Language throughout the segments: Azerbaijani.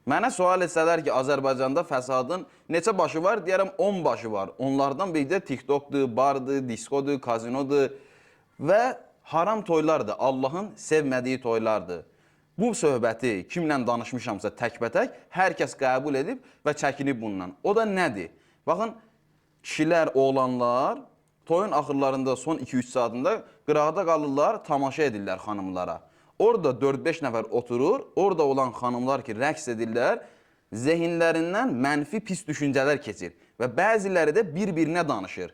Mənə sual etsələr ki, Azərbaycanda fəsadın neçə başı var? Deyərəm 10 başı var. Onlardan biri də TikTokdur, bardır, diskodur, kazinodur və haram toylardır. Allahın sevmədiyi toylardır. Bu söhbəti kimlə danışmışamsa təkbətək hər kəs qəbul edib və çəkinib bundan. O da nədir? Baxın, kişilər, oğlanlar toyun axırlarında son 2-3 saatında qırağda qalırlar, tamaşa edirlər xanımlara. Orada 4-5 nəfər oturur, orada olan xanımlar ki, rəqs edirlər, zehinlərindən mənfi pis düşüncələr keçir və bəziləri də bir-birinə danışır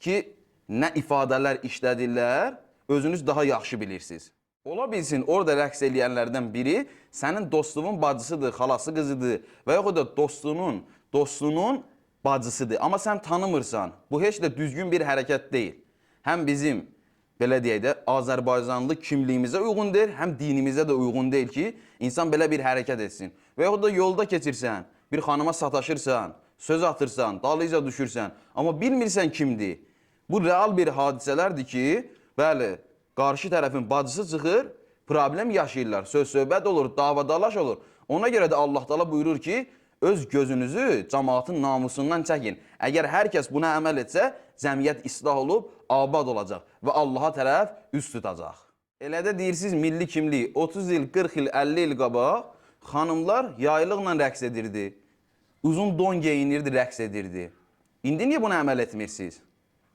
ki, nə ifadələr işlədirlər, özünüz daha yaxşı bilirsiniz. Ola bilsin, orada rəqs eləyənlərdən biri sənin dostunun bacısıdır, xalası qızıdır və yaxud da dostunun bacısıdır. Amma sən tanımırsan, bu heç də düzgün bir hərəkət deyil. Həm bizim, belə deyək də, Azərbaycanlı kimliyimizə uyğun deyil, həm dinimizə də uyğun deyil ki, insan belə bir hərəkət etsin. Və yaxud da yolda keçirsən, bir xanıma sataşırsan, söz atırsan, dalıca düşürsən, amma bilmirsən kimdir. Bu real bir hadisələrdir ki, bəli, qarşı tərəfin bacısı çıxır, problem yaşayırlar, söz-söhbət olur, davadalaş olur. Ona görə də Allah Taala buyurur ki, öz gözünüzü cəmaatın namusundan çəkin. Əgər hər kəs buna əməl etsə, cəmiyyət islah olub, abad olacaq və Allaha tərəf üst tutacaq. Elə də deyirsiniz milli kimlik. 30 il, 40 il, 50 il qabaq xanımlar yaylıqla rəqs edirdi. Uzun don geyinirdi, rəqs edirdi. İndi niyə buna əməl etmirsiniz?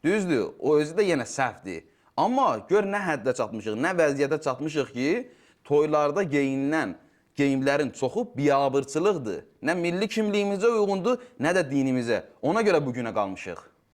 Düzdür, o özü də yenə səhvdir. Amma gör nə həddə çatmışıq, nə vəziyyətə çatmışıq ki, toylarda geyinilən geyimlərin çoxu biabırçılıqdır. Nə milli kimliyimizə uyğundur, nə də dinimizə. Ona görə bugünə qalmışıq.